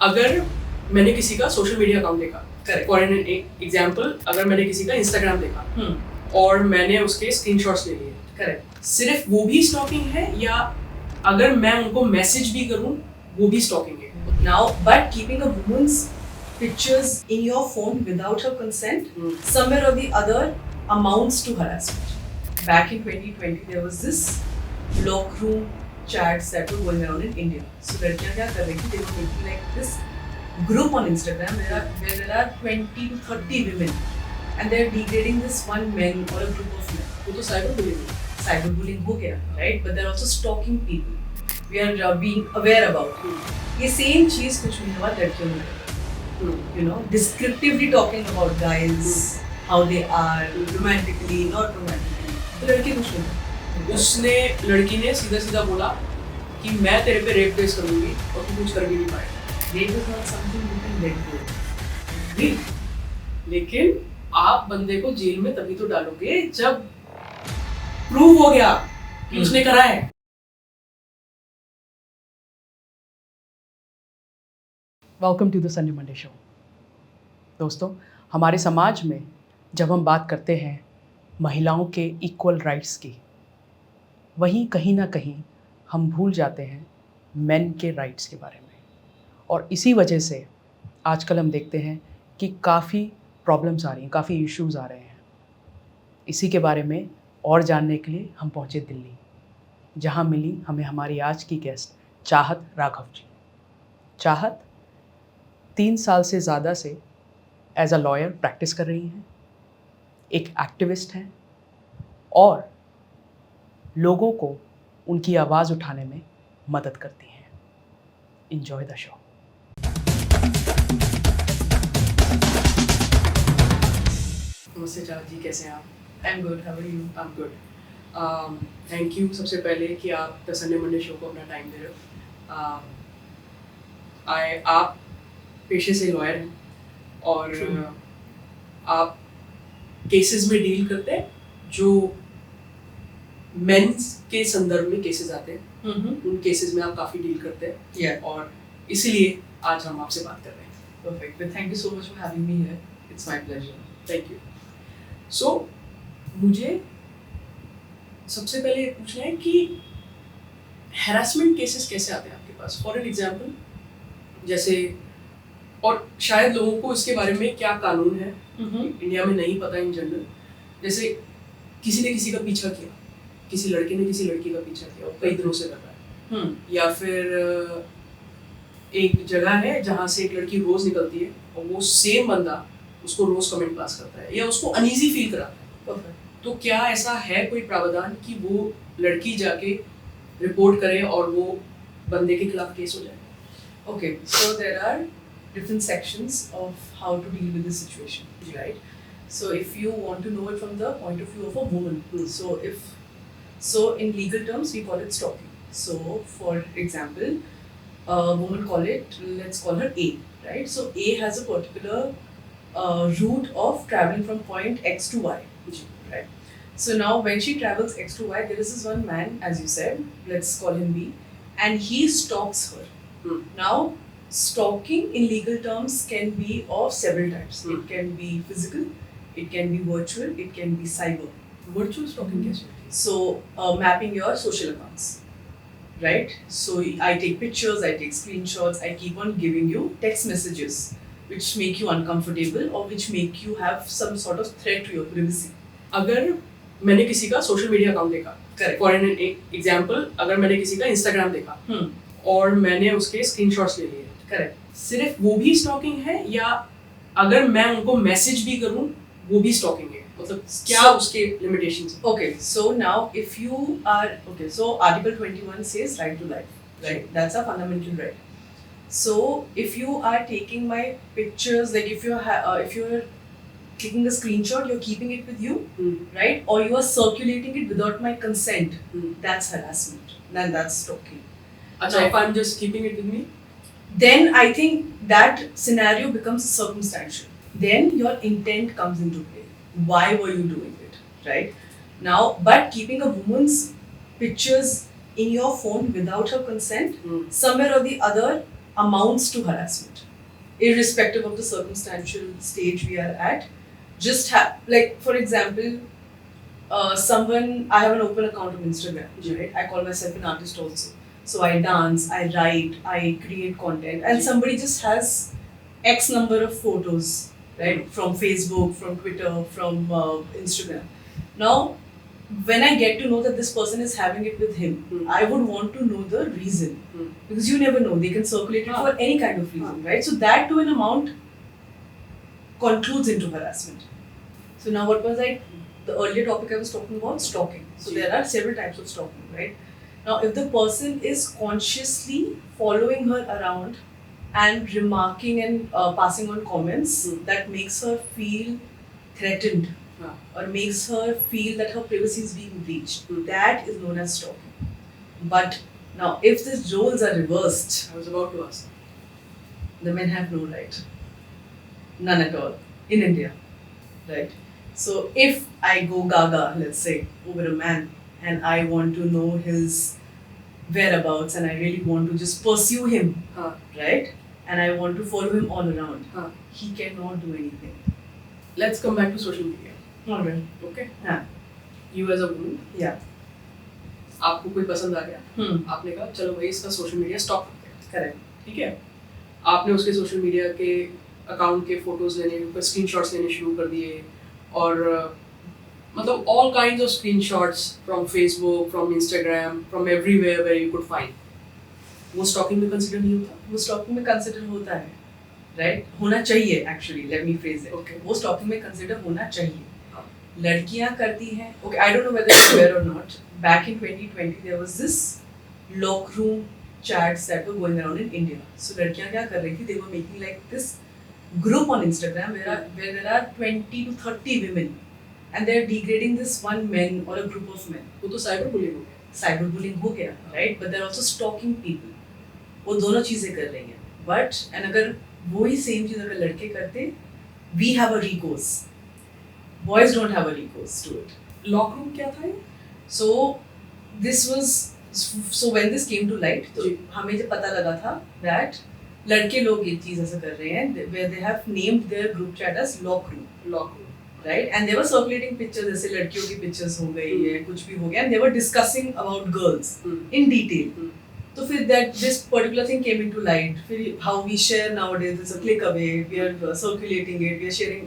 अगर मैंने किसी का सोशल मीडिया अकाउंट देखा, Correct. फॉर एन एग्जाम्पल, अगर मैंने किसी का इंस्टाग्राम देखा और मैंने उसके स्क्रीनशॉट्स ले लिए, करेक्ट. सिर्फ वो भी स्टॉकिंग है या अगर मैं उनको मैसेज भी करूं वो भी स्टॉकिंग है? Now, but keeping a woman's pictures in your phone without her consent, somewhere or the other, amounts to harassment. Back in 2020, there was this locker room chats that were going around in India. So लड़कियाँ क्या कर रही थी? They were making like this group on Instagram where there are 20 to 30 women, and they're degrading this one man or a group of men. वो तो cyber bullying है. Cyberbullying हो गया, right? But they're also stalking people. We are being aware about it. ये same चीज़ कुछ भी हुआ लड़कियों में. You know, descriptively talking about guys, how they are, romantically, not romantically. तो लड़के कुछ नहीं. लड़की ने सीधा सीधा बोला कि मैं तेरे पे रेप केस करूंगी और तू कुछ कर भी नहीं पाएगा. Rape is not something you can let go. नहीं, लेकिन आप बंदे को जेल में तभी तो डालोगे जब प्रूव हो गया कि उसने करा है. Welcome to the Sunday Monday show. दोस्तों, हमारे समाज में जब हम बात करते हैं महिलाओं के इक्वल राइट्स की, वहीं कहीं ना कहीं हम भूल जाते हैं मेन के राइट्स के बारे में. और इसी वजह से आजकल हम देखते हैं कि काफ़ी प्रॉब्लम्स आ रही हैं, काफ़ी इश्यूज़ आ रहे हैं. इसी के बारे में और जानने के लिए हम पहुँचे दिल्ली, जहाँ मिली हमें हमारी आज की गेस्ट चाहत राघव जी. चाहत 3 साल से ज़्यादा से एज अ लॉयर प्रैक्टिस कर रही हैं, एक एक्टिविस्ट हैं और लोगों को उनकी आवाज़ उठाने में मदद करती हैं. Enjoy the show. नमस्ते चाहत जी, कैसे हैं आप? I'm good. How are you? I'm good. Thank you सबसे पहले कि आप द संडे मंडे शो को अपना टाइम दे रहे हो. आप पेशे से लॉयर हैं और आप केसेस में डील करते हैं जो मेंस के संदर्भ में केसेस आते हैं. उन केसेस में आप काफ़ी डील करते हैं. Yeah. और इसीलिए आज हम आपसे बात कर रहे हैं. Perfect. But thank you so much for having me here. It's my pleasure. Thank you. So मुझे सबसे पहले ये पूछना है कि हैरासमेंट केसेस कैसे आते हैं आपके पास? फॉर एन एग्जांपल, जैसे, और शायद लोगों को इसके बारे में क्या कानून है इंडिया में नहीं पता इन जनरल. जैसे किसी ने किसी का पीछा किया, किसी लड़के ने किसी लड़की का पीछा किया और कई दिनों से कर रहा है, या फिर एक जगह है जहाँ से एक लड़की रोज निकलती है और वो सेम बंदा उसको रोज कमेंट पास करता है या उसको अनईजी फील कराता है. तो क्या ऐसा है कोई प्रावधान कि वो लड़की जाके रिपोर्ट करे और वो बंदे के खिलाफ केस हो जाए? Okay, so there are different sections of how to deal with this situation, right? So if you want to know it from the point of view of a woman, so in legal terms we call it stalking. So for example, a woman let's call her A, right? So A has a particular route of traveling from point X to Y, right? So now when she travels X to Y, there is this one man, as you said, let's call him B, and he stalks her. Now, stalking in legal terms can be of several types. It can be physical, it can be virtual, it can be cyber. Virtual stalking कैसे होती है? So, mapping your social accounts, right? So, I take pictures, I take screenshots, I keep on giving you text messages which make you uncomfortable or which make you have some sort of threat to your privacy. अगर मैंने किसी का social media account देखा, Correct. For an example, अगर मैंने किसी का Instagram देखा और मैंने उसके स्क्रीनशॉट्स ले लिए, Correct. सिर्फ वो भी स्टॉकिंग है या अगर मैं उनको मैसेज भी करूं वो भी स्टॉकिंग है? मतलब क्या उसके लिमिटेशंस हैं? Okay, so now if you are so Article 21 says right to life, right? That's a fundamental right. So if you are taking my pictures, like if you're taking a screenshot, you're keeping it with you, right? Or you are circulating it without my consent, that's harassment. Then that's stalking. अच्छा, if I'm just keeping it with me, Then I think that scenario becomes circumstantial. Then your intent comes into play. Why were you doing it, right? Now, but keeping a woman's pictures in your phone without her consent, somewhere or the other amounts to harassment, irrespective of the circumstantial stage we are at. Just like for example, someone, I have an open account on Instagram, right? I call myself an artist also. So I dance, I write, I create content, and somebody just has X number of photos, right? From Facebook, from Twitter, from Instagram. Now, when I get to know that this person is having it with him, I would want to know the reason. Because you never know, they can circulate it for any kind of reason, right? So that to an amount concludes into harassment. So now what was the earlier topic I was talking about? Stalking. So there are several types of stalking, right? Now if the person is consciously following her around and remarking and passing on comments that makes her feel threatened or makes her feel that her privacy is being breached, that is known as stalking. But now if these roles are reversed, I was about to ask. the men have no right. None at all. In India. Right? So if I go gaga, let's say, over a man and I want to know his whereabouts and I really want to just pursue him, right? And I want to follow him all around, he cannot do anything. Let's come back to social media. Alright. Okay? हाँ. You as a woman, Yeah. आपको कोई पसंद आ गया, आपने कहा चलो भाई इसका सोशल मीडिया स्टॉक करते हैं, Correct. ठीक है? आपने उसके सोशल मीडिया के अकाउंट के फोटोज लेने, स्क्रीनशॉट्स लेने शुरू कर दिए और मतलब all kinds of screenshots from Facebook, from Instagram, from everywhere where you could find. वो स्टॉकिंग में कंसीडर नहीं होता? वो स्टॉकिंग में कंसिडर होता है, राइट? होना चाहिए actually, let me phrase it. Okay. वो स्टॉकिंग में कंसिडर होना चाहिए. लड़कियां करती हैं. Okay, I don't know whether you're aware or not. Back in 2020, there was this lock room chats that were going around in India. So लड़कियां क्या कर रही थी? They were making like this group on Instagram where there are 20 to 30 women, and they're degrading this one man or a group of men. वो तो cyber bullying हो गया. Cyberbullying हो गया, right? But they're also stalking people. वो दोनों चीजें कर रही हैं. But and अगर वही सेम चीज अगर लड़के करते, we have a recourse. Boys don't have a recourse to it. Lock room क्या था ये? So this was when this came to light, तो जी. हमें जब पता लगा था that लड़के लोग ये चीज ऐसा कर रहे हैं where they have named their group chat as lock room, lock room. right? And they were circulating pictures, जैसे लड़कियों की pictures हो गई है, कुछ भी हो गया, and they were discussing about girls in detail. तो फिर that this particular thing came into light. फिर how we share nowadays, it's a click away. We are circulating it. We are sharing.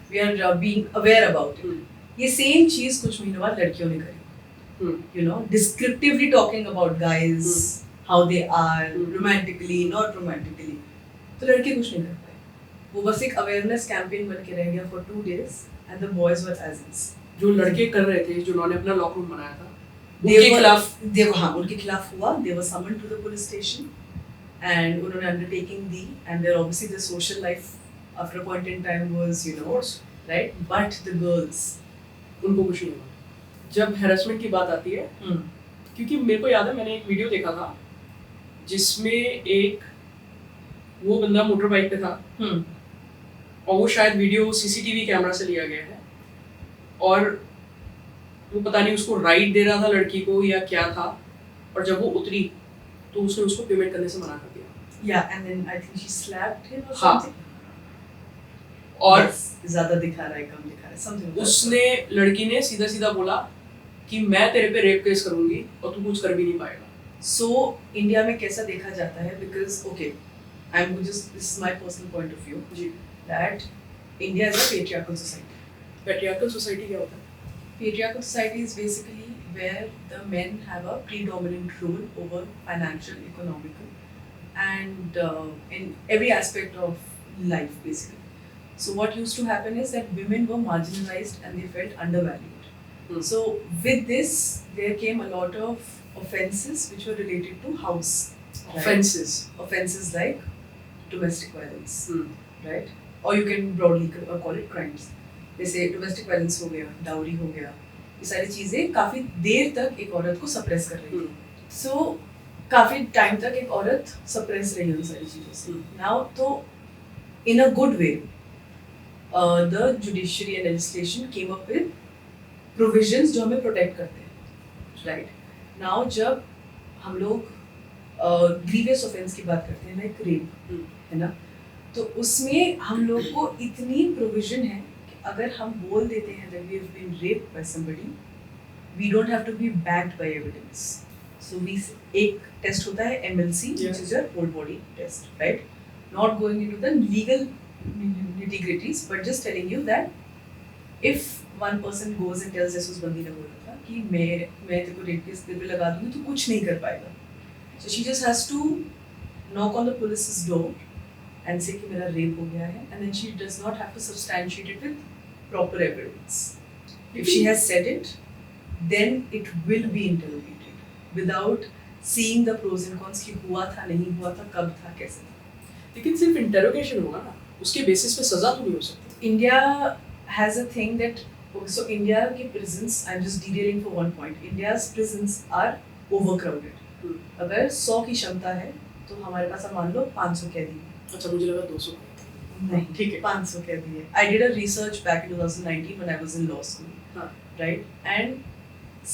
We are being aware about it. ये same चीज कुछ महीनों बाद लड़कियों ने करी. Descriptively talking about guys, how they are, romantically, not romantically. तो लड़के कुछ नहीं कर पाए. वो बस एक awareness campaign बन के रह गया for 2 days, and the boys were as is. जो लड़के कर रहे थे, जिन्होंने अपना लॉक रूम बनाया था, उनके खिलाफ उनके खिलाफ हुआ. They were summoned to the police station, and उन्होंने undertaking the, and their obviously the social life after a point in time was right, but the girls, उनको कुछ नहीं हुआ. जब हैरेसमेंट की बात आती है, क्योंकि मेरे को याद है मैंने एक वीडियो देखा था जिसमें एक वो बंदा मोटर बाइक पे था और वो शायद वीडियो सीसीटीवी कैमरा से लिया गया है और वो पता नहीं उसको राइड दे रहा था लड़की को या क्या था, और जब वो उतरी तो उसने उसको पेमेंट करने से मना कर दिया. yeah, and then I think she slapped him or हाँ. something. और Yes, ज़्यादा दिखा रहा है, कम दिखा रहा है, something like that. उसने लड़की ने सीधा सीधा बोला कि मैं तेरे पे रेप केस करूंगी और तू कुछ कर भी नहीं पाएगा. So इंडिया में कैसा देखा जाता है? Because okay, this is my personal point of view, जी. that India is a patriarchal society. Patriarchal society क्या होता है? Patriarchal society is basically where the men have a predominant role over financial, economical, and in every aspect of life, basically. So what used to happen is that women were marginalized and they felt undervalued. So with this, there came a lot of offenses which were related to house. right? Offenses like domestic violence, right? Or you can broadly call it crimes. जैसे domestic violence हो गया, dowry हो गया, ये सारी चीज़ें काफ़ी देर तक एक औरत को सप्रेस कर रही थी. सो काफ़ी टाइम तक एक औरत सप्रेस रही उन सारी चीज़ों से. नाउ तो in a good way the judiciary and legislation came up with provisions जो हमें प्रोटेक्ट करते हैं, राइट? नाउ जब हम लोग ग्रीवियस ऑफेंस की बात करते हैं लाइक रेप, है ना, तो उसमें हम लोग को इतनी प्रोविजन है कि अगर हम बोल देते हैं that we have been raped by somebody, we don't have to be backed by evidence. So we एक टेस्ट होता है MLC, which is your whole body test, right? Not going into the legal nitty-gritties, but just telling you that if one person goes and tells, जैसे उस बंदी ने बोला था कि मैं तेरे को रेप केस तेरे पे लगा दूंगी तो कुछ नहीं कर पाएगा. So she just has to knock on the police's door and say कि मेरा रेप हो गया है, and then she does not have to substantiate it with proper evidence. If she has said it, then it will be interrogated without seeing the pros and cons कि हुआ था नहीं हुआ था कब था कैसे था. लेकिन सिर्फ इंटेरोगेशन होगा ना, उसके बेसिस पे सजा तो नहीं हो सकती. India has a thing that so India के prisons, I'm just derailing for one point. India's prisons are overcrowded. अगर 100 की क्षमता है तो हमारे पास अब मान लो 500 कैदी हैं. अच्छा, मुझे लगा 200. नहीं, ठीक है. 500 कैदी है. I did a research back in 2019 when I was in law school. हाँ. Right? And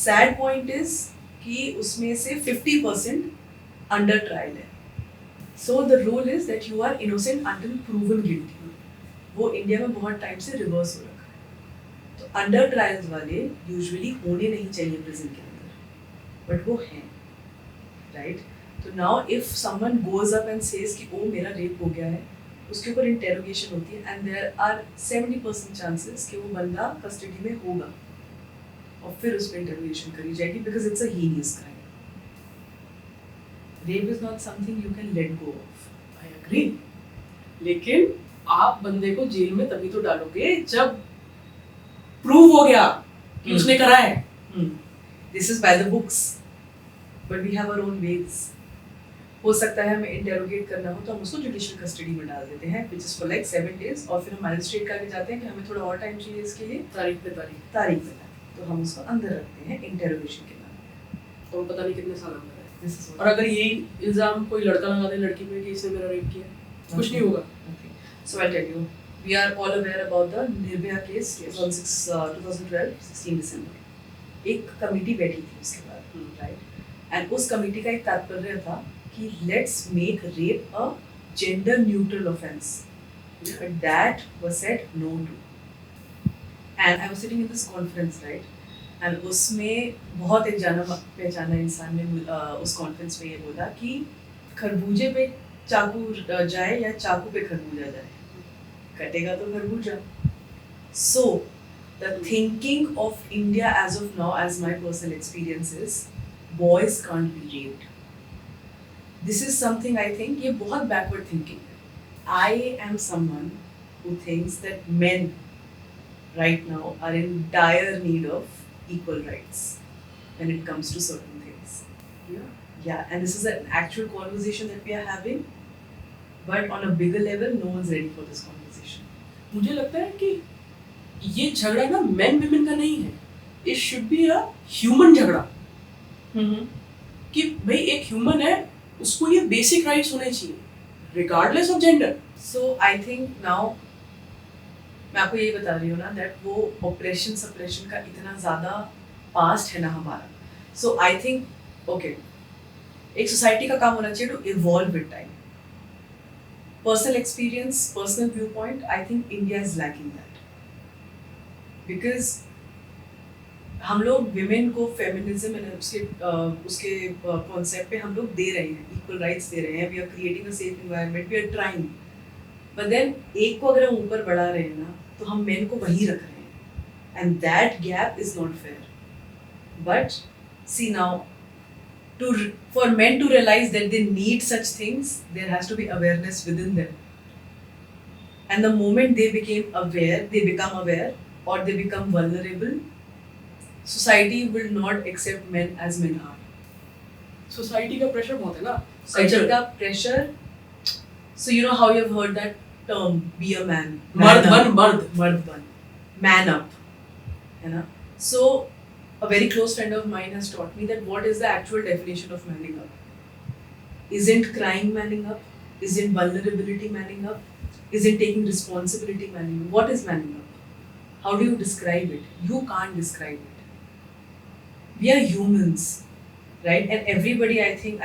sad point is कि उसमें से 50% under trial है. So the rule is that you are innocent until proven guilty. वो इंडिया में बहुत time से reverse हो रखा है. तो अंडर ट्रायल्स वाले यूजुअली होने नहीं चाहिए प्रिजन के अंदर, बट वो हैं, राइट? तो now if someone goes up and says कि ओ मेरा रेप हो गया है, उसके ऊपर इंटेरोगेशन होती है एंड देयर आर 70% चांसेस कि वो बंदा कस्टडी में होगा और फिर उस पर इंटेरोगेशन करी जाएगी because it's a heinous crime. Rape is not something you can let go off. I agree. लेकिन आप बंदे को जेल में तभी तो डालोगे जब प्रूव हो गया कि उसने करा है. This is by the books but we have our own ways. हो सकता है हमें इंटेरोगेट करना हो तो हम उसको जुडिशियल कस्टडी में डाल देते हैं which is for like 7 days, और फिर हम मैजिस्ट्रेट के आगे जाते हैं कि हमें थोड़ा और टाइम चाहिए इसके लिए, तारीख पे तारीख तो हम उसको अंदर रखते हैं इंटेरोगेशन के नाम. तो पता नहीं कितने साल अंदर है. दिस इज और अगर यही इल्जाम कोई लड़का लगा दे लड़की पे कि इसने मेरा रेप किया, कुछ नहीं होगा. So I'll tell you, we are all aware about the Nirbhaya case, 2012, 16 December. एक कमेटी बैठी थी उसके बाद, right? And उस कमेटी का एक तात्पर्य था कि let's make rape a gender neutral offense. But that was said no to. And I was sitting in this conference, right? And उसमें बहुत एक जाना पहचाना इंसान ने उस कॉन्फ्रेंस में ये बोला कि खरबूजे पे चाकू जाए या चाकू पे खरबूजा जाए, कटेगा तो खरबूजा. So the thinking of India as of now, as my personal experience is, boys can't be raped. This is something I think ये बहुत backward thinking है. I am someone who thinks that men right now are in dire need of equal rights when it comes to certain things. Yeah, and this is an actual conversation that we are having, but on a bigger level, no one's ready for this conversation. मुझे लगता है कि ये झगड़ा ना men women का नहीं है. It should be a human झगड़ा. कि भाई एक ह्यूमन है, उसको ये बेसिक राइट्स होने चाहिए regardless of gender. So I think now मैं आपको ये बता रही हूँ ना that वो oppression suppression का इतना ज़्यादा past है ना हमारा. So I think okay, एक सोसाइटी का काम होना चाहिए to evolve with time. Personal experience, personal viewpoint, I think India is lacking that. Because हम लोग women को feminism and उसके concept पे हम लोग दे रहे हैं, equal rights दे रहे हैं, we are creating a safe environment, we are trying. But then एक को अगर हम ऊपर बढ़ा रहे हैं ना, तो हम men को वहीं रख रहे हैं. And that gap is not fair. But see now, for men to realize that they need such things, there has to be awareness within them. And the moment they become aware or they become vulnerable, society will not accept men as men are. Society का pressure बहुत है ना. Culture का pressure. So you know how you have heard that term, be a man. मर्द बन. Man up. है ना? So a very close friend of mine has taught me that what is the actual definition of manning up? Isn't crying manning up? Isn't vulnerability manning up? Isn't taking responsibility manning up? What is manning up? How do you describe it? You can't describe it. We are humans, right? And everybody, I think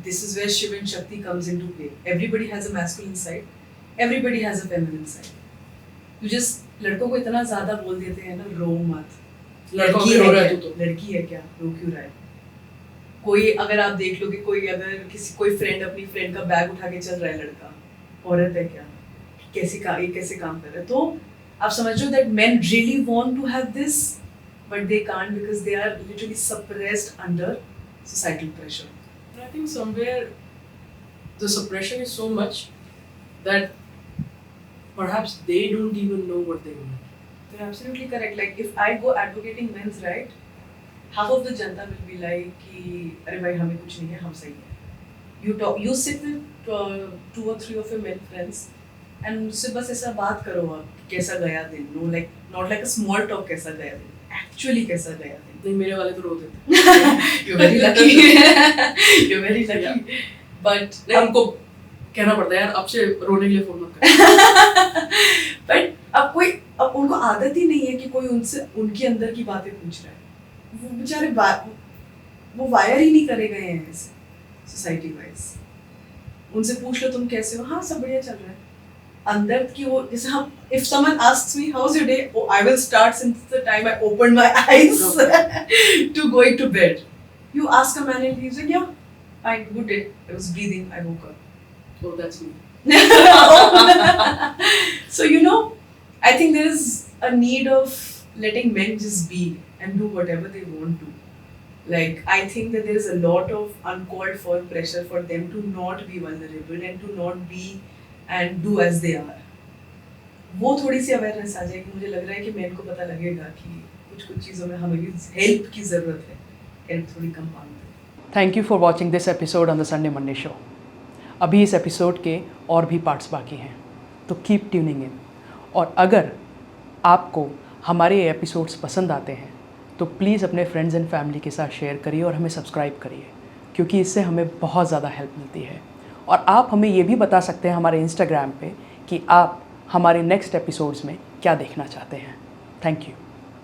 this is where Shiv and Shakti comes into play. Everybody has a masculine side, everybody has a feminine side. You just लड़कों को इतना ज़्यादा बोल देते हैं ना, रो मत, लड़की रो रहा है तू तो, लड़की है क्या, रो क्यों रहा है? कोई अगर आप देख लो कि कोई फ्रेंड अपनी फ्रेंड का बैग उठा के चल रहा है, लड़का, औरत है क्या, ये कैसे काम कर रहा है? तो आप समझ लो that men really want to have this, but they can't because they are literally suppressed under societal pressure. And I think somewhere the suppression is so much that perhaps they don't even know what they want. You're absolutely correct. Like if I go advocating men's right, half of the Janata will be like कि अरे भाई हमें कुछ नहीं है, हम सही है. You sit with 2 or 3 of your men friends and उससे बस ऐसा बात करो आप कि कैसा गया दिन. No, like not like a small talk, कैसा गया दिन. Actually कैसा गया दिन. नहीं, मेरे वाले तो रो देते. You're very lucky. You're very lucky. But नहीं, उनको कहना पड़ता है यार आपसे रोने के लिए फोन मत कर. But अब उनको आदत ही नहीं है कि कोई उनसे उनके अंदर की बातें पूछ रहा है. वो बेचारे वो वायर ही नहीं करे गए हैं ऐसे सोसाइटी वाइज. उनसे पूछ लो तुम कैसे हो, हाँ सब बढ़िया चल रहा है. अंदर की वो जैसे हम if someone asks me how's your day, oh, I will start since the time I opened my eyes to going to bed. You ask a man and he's like yeah fine, good day, I was breathing, I woke up. Oh, that's me. So you know, I think there is a need of letting men just be and do whatever they want to. Like I think that there is a lot of uncalled for pressure for them to not be vulnerable and to not be and do as they are. वो थोड़ी सी awareness आ जाएगी. मुझे लग रहा है कि main को पता लगेगा कि कुछ चीज़ों में हमें भी हेल्प की ज़रूरत है. हेल्प थोड़ी कम मांगते. Thank you for watching this episode on the Sunday Monday show. अभी इस एपिसोड के और भी पार्ट्स बाकी हैं, तो कीप ट्यूनिंग इन. और अगर आपको हमारे ये एपिसोड्स पसंद आते हैं तो प्लीज़ अपने फ्रेंड्स एंड फैमिली के साथ शेयर करिए और हमें सब्सक्राइब करिए, क्योंकि इससे हमें बहुत ज़्यादा हेल्प मिलती है. और आप हमें ये भी बता सकते हैं हमारे इंस्टाग्राम पे कि आप हमारे नेक्स्ट एपिसोड्स में क्या देखना चाहते हैं. Thank you.